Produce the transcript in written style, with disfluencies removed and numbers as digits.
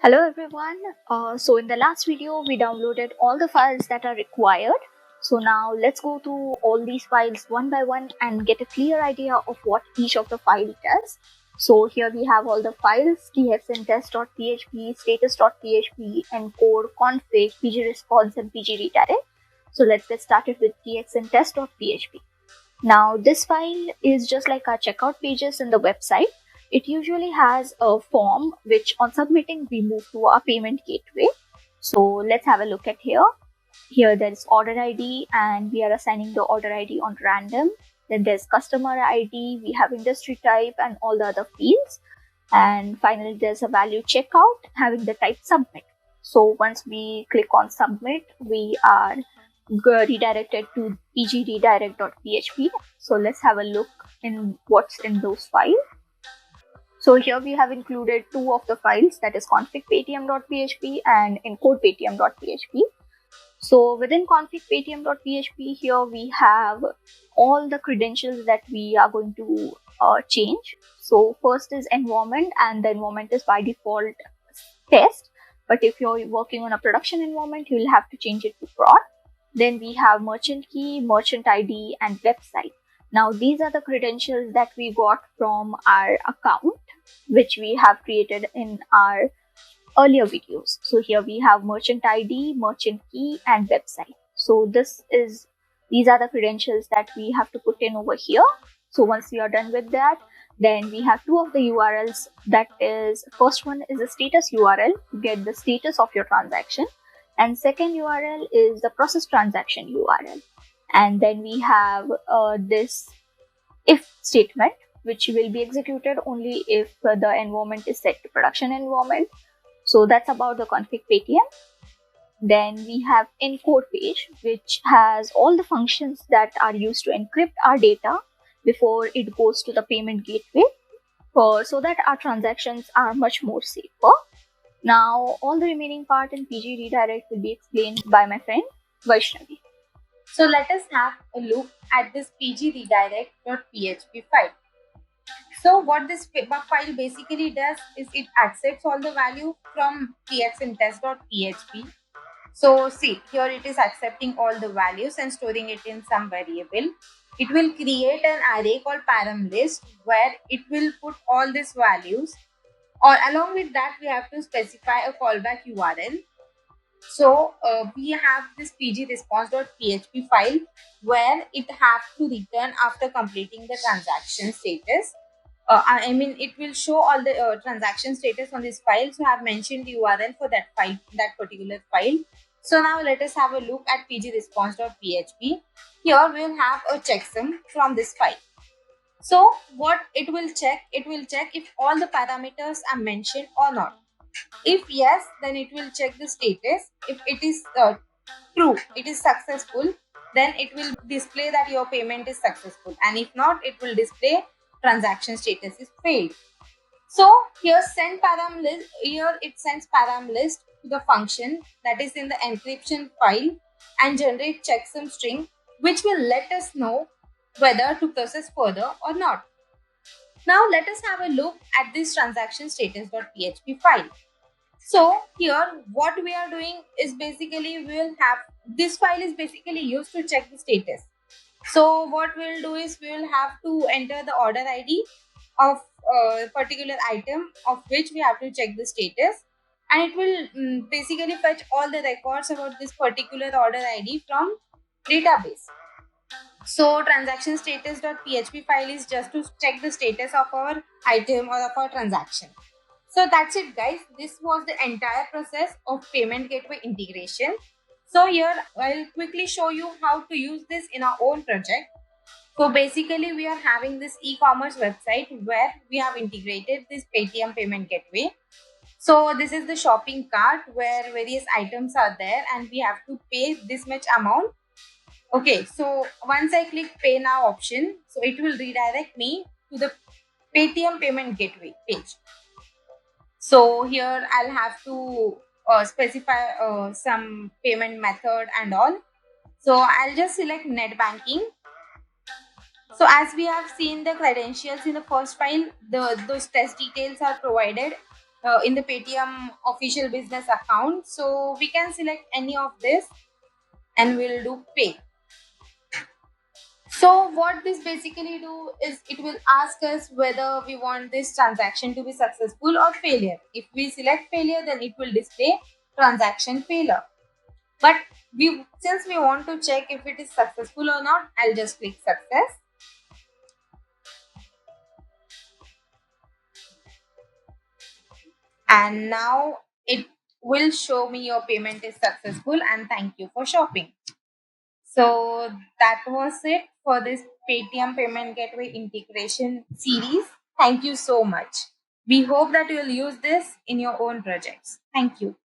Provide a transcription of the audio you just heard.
Hello everyone. So in the last video, we downloaded all the files that are required. So now let's go through all these files one by one and get a clear idea of what each of the file does. So here we have all the files: txntest.php, status.php, encode, config, pgresponse, and pgredirect. So let's get started with txntest.php. Now this file is just like our checkout pages in the website. It usually has a form which on submitting we move to our payment gateway. So let's have a look at here. Here there is order ID and we are assigning the order ID on random. Then there's customer ID, we have industry type and all the other fields. And finally there's a value checkout having the type submit. So once we click on submit, we are redirected to pgredirect.php. So let's have a look in what's in those files. So here we have included two of the files, that is config paytm.php and encode paytm.php. So within config paytm.php, here we have all the credentials that we are going to change. So first is environment, and the environment is by default test. But if you're working on a production environment, you'll have to change it to prod. Then we have merchant key, merchant ID, and website. Now these are the credentials that we got from our account, which we have created in our earlier videos. So here we have merchant ID, merchant key, and website. So these are the credentials that we have to put in over here. So once we are done with that, then we have two of the URLs. That is, first one is a status URL to get the status of your transaction, and second URL is the process transaction URL. And then we have this if statement, which will be executed only if the environment is set to production environment. So that's about the config Paytm. Then we have encode page, which has all the functions that are used to encrypt our data before it goes to the payment gateway, so that our transactions are much more safer. Now all the remaining part in PG redirect will be explained by my friend Vaishnavi. So let us have a look at this pgredirect.php file. So what this file basically does is it accepts all the value from txntest.php. So see, here it is accepting all the values and storing it in some variable. It will create an array called param list where it will put all these values, or along with that we have to specify a callback URL. So we have this pgresponse.php file where it has to return after completing the transaction status. I mean, it will show all the transaction status on this file. So I have mentioned the URL for that file, that particular file. So now let us have a look at pgresponse.php. Here we will have a checksum from this file. So what it will check if all the parameters are mentioned or not. If yes, then it will check the status. If it is true, it is successful, then it will display that your payment is successful, and if not, it will display transaction status is failed. So here it sends param list to the function that is in the encryption file and generate checksum string, which will let us know whether to process further or not. Now let us have a look at this transaction status.php file. So here what we are doing is basically we will have this file is basically used to check the status. So what we'll do is we will have to enter the order ID of a particular item of which we have to check the status, and it will basically fetch all the records about this particular order ID from database. So transaction status.php file is just to check the status of our item or of our transaction. So that's it, guys. This was the entire process of payment gateway integration. So here I'll quickly show you how to use this in our own project. So basically we are having this e-commerce website where we have integrated this Paytm payment gateway. So this is the shopping cart where various items are there and we have to pay this much amount. Okay, so once I click pay now option, so it will redirect me to the Paytm payment gateway page. So here I'll have to specify some payment method and all. So I'll just select net banking. So as we have seen the credentials in the first file, those test details are provided in the Paytm official business account. So we can select any of this and we'll do pay. So what this basically do is it will ask us whether we want this transaction to be successful or failure. If we select failure, then it will display transaction failure. But we since we want to check if it is successful or not, I'll just click success. And now it will show me your payment is successful and thank you for shopping. So that was it for this Paytm payment gateway integration series. Thank you so much. We hope that you will use this in your own projects. Thank you.